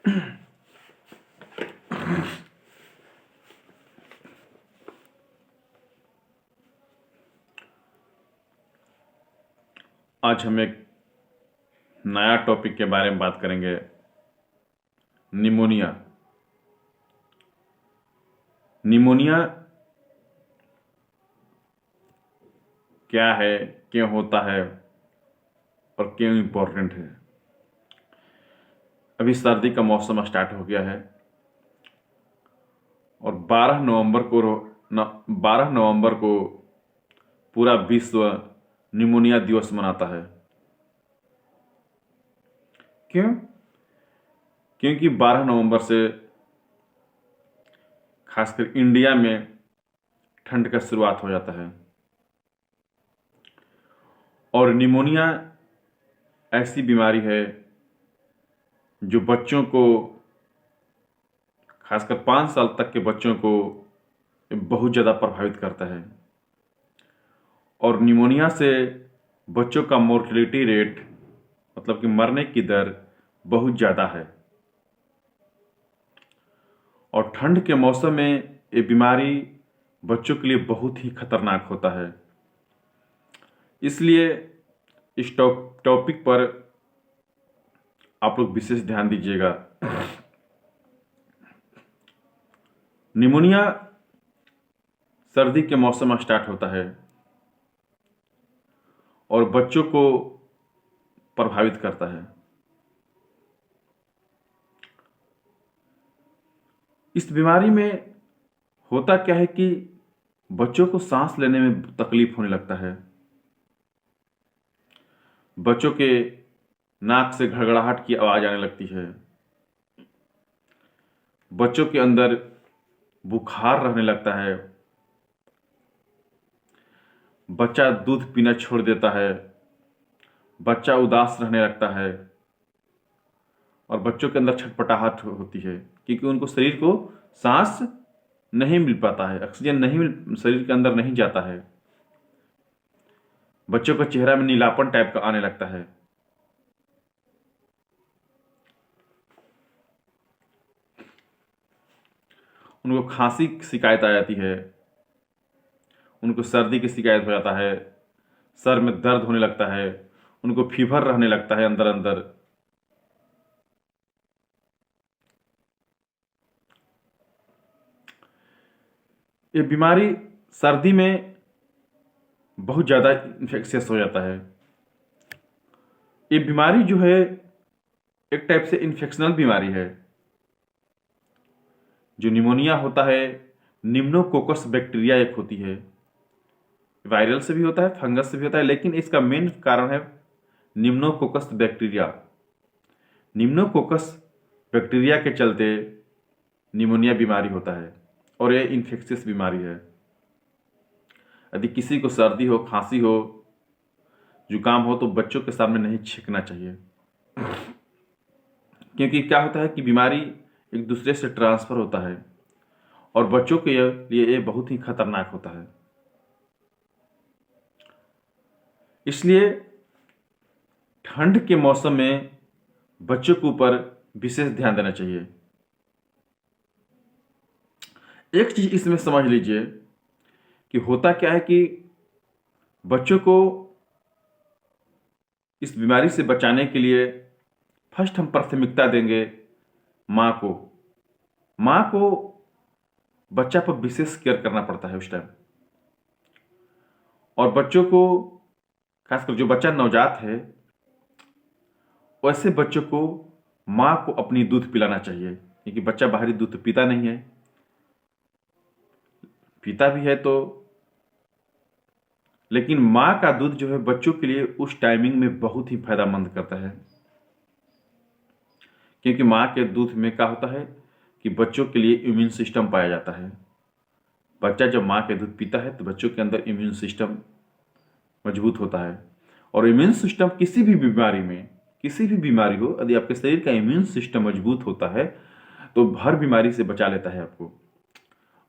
आज हम एक नया टॉपिक के बारे में बात करेंगे, निमोनिया। निमोनिया क्या है, क्यों होता है और क्यों इम्पोर्टेंट है। अभी सर्दी का मौसम स्टार्ट हो गया है और 12 नवंबर को पूरा विश्व निमोनिया दिवस मनाता है। क्यों? क्योंकि 12 नवंबर से खासकर इंडिया में ठंड का शुरुआत हो जाता है और निमोनिया ऐसी बीमारी है जो बच्चों को, खासकर 5 साल तक के बच्चों को बहुत ज़्यादा प्रभावित करता है। और निमोनिया से बच्चों का मोर्टेलिटी रेट, मतलब कि मरने की दर, बहुत ज़्यादा है। और ठंड के मौसम में ये बीमारी बच्चों के लिए बहुत ही खतरनाक होता है। इसलिए इस टॉपिक पर आप लोग विशेष ध्यान दीजिएगा। निमोनिया सर्दी के मौसम में स्टार्ट होता है और बच्चों को प्रभावित करता है। इस बीमारी में होता क्या है कि बच्चों को सांस लेने में तकलीफ होने लगता है। बच्चों के नाक से घड़घड़ाहट की आवाज़ आने लगती है। बच्चों के अंदर बुखार रहने लगता है। बच्चा दूध पीना छोड़ देता है। बच्चा उदास रहने लगता है और बच्चों के अंदर छटपटाहट होती है क्योंकि उनको शरीर को सांस नहीं मिल पाता है, ऑक्सीजन शरीर के अंदर नहीं जाता है। बच्चों का चेहरा में नीलापन टाइप का आने लगता है। उनको खांसी की शिकायत आ जाती है। उनको सर्दी की शिकायत हो जाता है। सर में दर्द होने लगता है। उनको फीवर रहने लगता है अंदर अंदर। ये बीमारी सर्दी में बहुत ज़्यादा इन्फेक्शियस हो जाता है। ये बीमारी जो है एक टाइप से इन्फेक्शनल बीमारी है। जो निमोनिया होता है, निम्नोकोकस बैक्टीरिया एक होती है। वायरल से भी होता है, फंगस से भी होता है, लेकिन इसका मेन कारण है निम्नोकोकस बैक्टीरिया। निम्नोकोकस बैक्टीरिया के चलते निमोनिया बीमारी होता है और यह इन्फेक्शियस बीमारी है। यदि किसी को सर्दी हो, खांसी हो, जुकाम हो तो बच्चों के सामने नहीं छींकना चाहिए, क्योंकि क्या होता है कि बीमारी एक दूसरे से ट्रांसफर होता है और बच्चों के लिए ये बहुत ही खतरनाक होता है। इसलिए ठंड के मौसम में बच्चों के ऊपर विशेष ध्यान देना चाहिए। एक चीज इसमें समझ लीजिए कि होता क्या है कि बच्चों को इस बीमारी से बचाने के लिए फर्स्ट हम प्राथमिकता देंगे माँ को। माँ को बच्चा पर विशेष केयर करना पड़ता है उस टाइम। और बच्चों को, खासकर जो बच्चा नवजात है, वैसे बच्चों को माँ को अपनी दूध पिलाना चाहिए, क्योंकि बच्चा बाहरी दूध तो पीता नहीं है। पीता भी है तो, लेकिन माँ का दूध जो है बच्चों के लिए उस टाइमिंग में बहुत ही फायदेमंद करता है, क्योंकि माँ के दूध में क्या होता है कि बच्चों के लिए इम्यून सिस्टम पाया जाता है। बच्चा जब माँ के दूध पीता है तो बच्चों के अंदर इम्यून सिस्टम मजबूत होता है। और इम्यून सिस्टम किसी भी बीमारी हो, यदि आपके शरीर का इम्यून सिस्टम मजबूत होता है तो हर बीमारी से बचा लेता है आपको।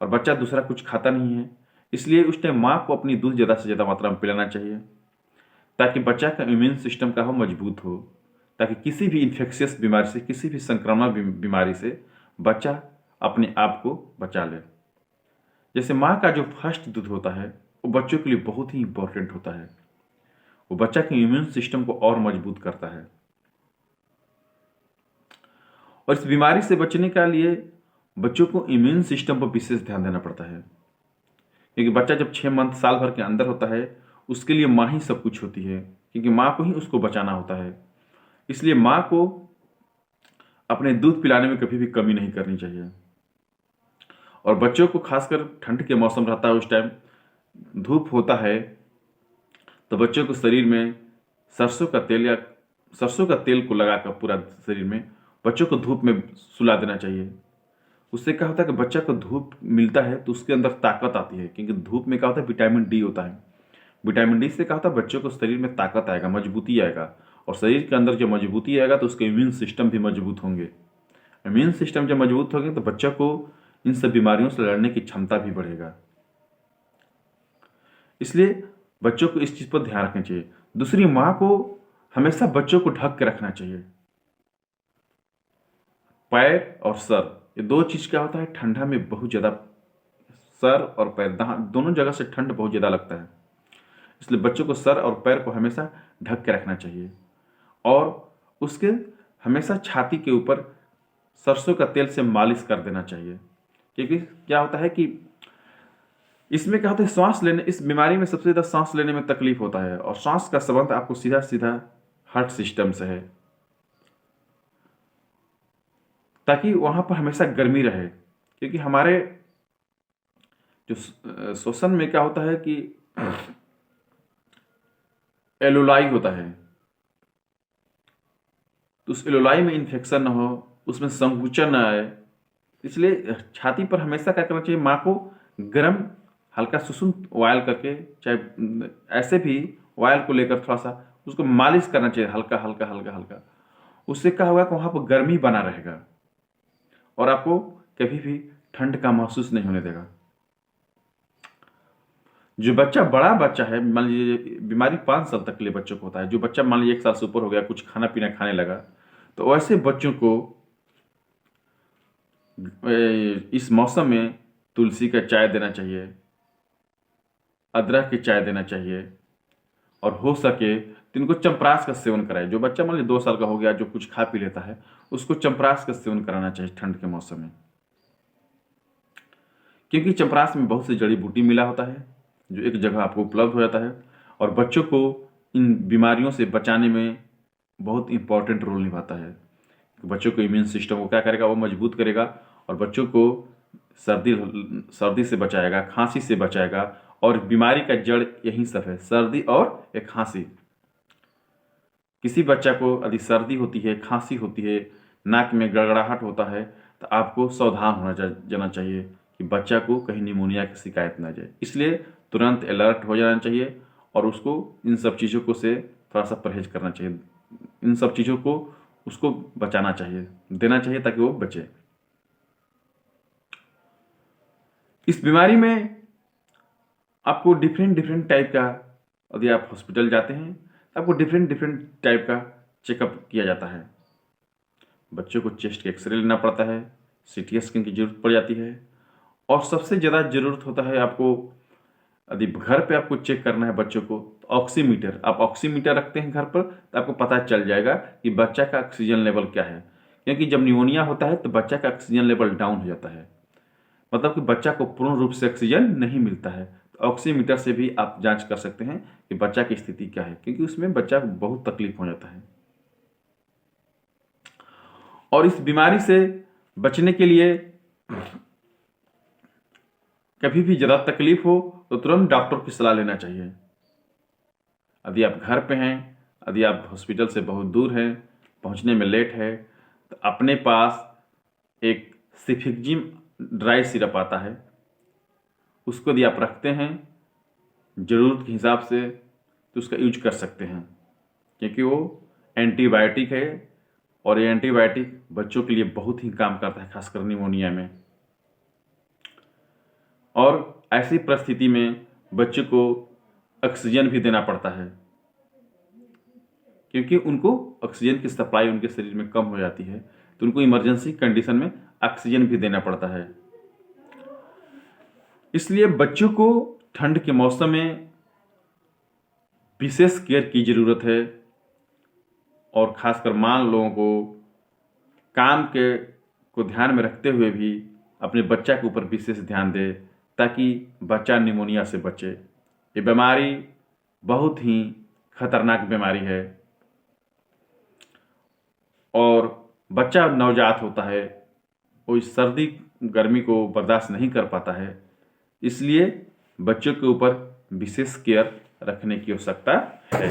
और बच्चा दूसरा कुछ खाता नहीं है, इसलिए उस टाइम माँ को अपनी दूध ज़्यादा से ज़्यादा मात्रा में पिलाना चाहिए, ताकि बच्चा का इम्यून सिस्टम का हो मजबूत हो, ताकि किसी भी इन्फेक्शियस बीमारी से, किसी भी संक्रामक बीमारी से बच्चा अपने आप को बचा ले। जैसे माँ का जो फर्स्ट दूध होता है वो बच्चों के लिए बहुत ही इंपॉर्टेंट होता है। वो बच्चा के इम्यून सिस्टम को और मजबूत करता है। और इस बीमारी से बचने के लिए बच्चों को इम्यून सिस्टम पर विशेष ध्यान देना पड़ता है, क्योंकि बच्चा जब 6 मंथ साल भर के अंदर होता है उसके लिए माँ ही सब कुछ होती है, क्योंकि माँ को ही उसको बचाना होता है। इसलिए माँ को अपने दूध पिलाने में कभी भी कमी नहीं करनी चाहिए। और बच्चों को खासकर ठंड के मौसम रहता है, उस टाइम धूप होता है, तो बच्चों को शरीर में सरसों का तेल या सरसों का तेल को लगाकर पूरा शरीर में बच्चों को धूप में सुला देना चाहिए। उससे क्या होता है कि बच्चा को धूप मिलता है तो उसके अंदर ताकत आती है, क्योंकि धूप में क्या होता है, विटामिन डी होता है। विटामिन डी से क्या होता है, बच्चों को शरीर में ताकत आएगा, मजबूती आएगा। और शरीर के अंदर जो मजबूती आएगा तो उसके इम्यून सिस्टम भी मजबूत होंगे। इम्यून सिस्टम जब मजबूत होंगे तो बच्चा को इन सब बीमारियों से लड़ने की क्षमता भी बढ़ेगा। इसलिए बच्चों को इस चीज़ पर ध्यान रखना चाहिए। दूसरी, माँ को हमेशा बच्चों को ढक के रखना चाहिए। पैर और सर, ये दो चीज़ क्या होता है, ठंडा में बहुत ज़्यादा सर और पैर दोनों जगह से ठंड बहुत ज़्यादा लगता है। इसलिए बच्चों को सर और पैर को हमेशा ढक के रखना चाहिए। और उसके हमेशा छाती के ऊपर सरसों का तेल से मालिश कर देना चाहिए, क्योंकि क्या होता है कि इसमें क्या होता है, सांस लेने, इस बीमारी में सबसे ज़्यादा सांस लेने में तकलीफ होता है। और सांस का संबंध आपको सीधा सीधा हार्ट सिस्टम से है, ताकि वहाँ पर हमेशा गर्मी रहे। क्योंकि हमारे जो श्वसन में क्या होता है कि एलोलाई होता है, तो उस एलोलाई में इन्फेक्शन न हो, उसमें संकुचन न आए। इसलिए छाती पर हमेशा क्या करना चाहिए, माँ को गर्म हल्का सुसुम ऑयल करके, चाहे ऐसे भी ऑयल को लेकर थोड़ा सा उसको मालिश करना चाहिए, हल्का हल्का हल्का हल्का। उससे क्या होगा कि वहाँ पर गर्मी बना रहेगा और आपको कभी भी ठंड का महसूस नहीं होने देगा। जो बच्चा बड़ा बच्चा है, मान लीजिए बीमारी 5 साल तक के लिए बच्चों को होता है, जो बच्चा मान लीजिए 1 साल से ऊपर हो गया, कुछ खाना पीना खाने लगा, तो वैसे बच्चों को इस मौसम में तुलसी का चाय देना चाहिए, अदरक की चाय देना चाहिए, और हो सके तो इनको चंपरास का सेवन कराए। जो बच्चा मान लीजिए 2 साल का हो गया, जो कुछ खा पी लेता है, उसको चंपरास का सेवन कराना चाहिए ठंड के मौसम में, क्योंकि चंपरास में बहुत सी जड़ी बूटी मिला होता है जो एक जगह आपको उपलब्ध हो जाता है, और बच्चों को इन बीमारियों से बचाने में बहुत इंपॉर्टेंट रोल निभाता है। बच्चों को इम्यून सिस्टम को क्या करेगा, वो मजबूत करेगा, और बच्चों को सर्दी से बचाएगा, खांसी से बचाएगा। और बीमारी का जड़ यही सब है, सर्दी और एक खांसी। किसी बच्चा को यदि सर्दी होती है, खांसी होती है, नाक में गड़गड़ाहट होता है, तो आपको सावधान होना जाना चाहिए कि बच्चा को कहीं निमोनिया की शिकायत ना जाए। इसलिए तुरंत अलर्ट हो जाना चाहिए और उसको इन सब चीज़ों को से थोड़ा सा परहेज करना चाहिए। इन सब चीज़ों को उसको बचाना चाहिए, देना चाहिए, ताकि वो बचे। इस बीमारी में आपको डिफरेंट डिफरेंट टाइप का, यदि आप हॉस्पिटल जाते हैं तो आपको डिफरेंट डिफरेंट टाइप का चेकअप किया जाता है। बच्चों को चेस्ट के एक्सरे लेना पड़ता है, सीटी स्कैन की जरूरत पड़ जाती है, और सबसे ज़्यादा ज़रूरत होता है आपको, यदि घर पे आपको चेक करना है बच्चों को, तो ऑक्सीमीटर। आप ऑक्सीमीटर रखते हैं घर पर तो आपको पता चल जाएगा कि बच्चा का ऑक्सीजन लेवल क्या है, क्योंकि जब निमोनिया होता है तो बच्चा का ऑक्सीजन लेवल डाउन हो जाता है, मतलब कि बच्चा को पूर्ण रूप से ऑक्सीजन नहीं मिलता है। तो ऑक्सीमीटर से भी आप जांच कर सकते हैं कि बच्चा की स्थिति क्या है, क्योंकि उसमें बच्चा को बहुत तकलीफ हो जाता है। और इस बीमारी से बचने के लिए कभी भी ज़्यादा तकलीफ हो तो तुरंत डॉक्टर की सलाह लेना चाहिए। यदि आप घर पे हैं, यदि आप हॉस्पिटल से बहुत दूर हैं, पहुंचने में लेट है, तो अपने पास एक सिफिक्जिम ड्राई सिरप आता है, उसको यदि आप रखते हैं ज़रूरत के हिसाब से तो उसका यूज कर सकते हैं, क्योंकि वो एंटीबायोटिक है, और ये एंटीबायोटिक बच्चों के लिए बहुत ही काम करता है, खासकर निमोनिया में। और ऐसी परिस्थिति में बच्चे को ऑक्सीजन भी देना पड़ता है, क्योंकि उनको ऑक्सीजन की सप्लाई उनके शरीर में कम हो जाती है, तो उनको इमरजेंसी कंडीशन में ऑक्सीजन भी देना पड़ता है। इसलिए बच्चों को ठंड के मौसम में विशेष केयर की ज़रूरत है, और ख़ासकर माँ लोगों को काम के को ध्यान में रखते हुए भी अपने बच्चा के ऊपर विशेष ध्यान दे, ताकि बच्चा निमोनिया से बचे। ये बीमारी बहुत ही खतरनाक बीमारी है, और बच्चा नवजात होता है, वो इस सर्दी गर्मी को बर्दाश्त नहीं कर पाता है, इसलिए बच्चों के ऊपर विशेष केयर रखने की आवश्यकता है।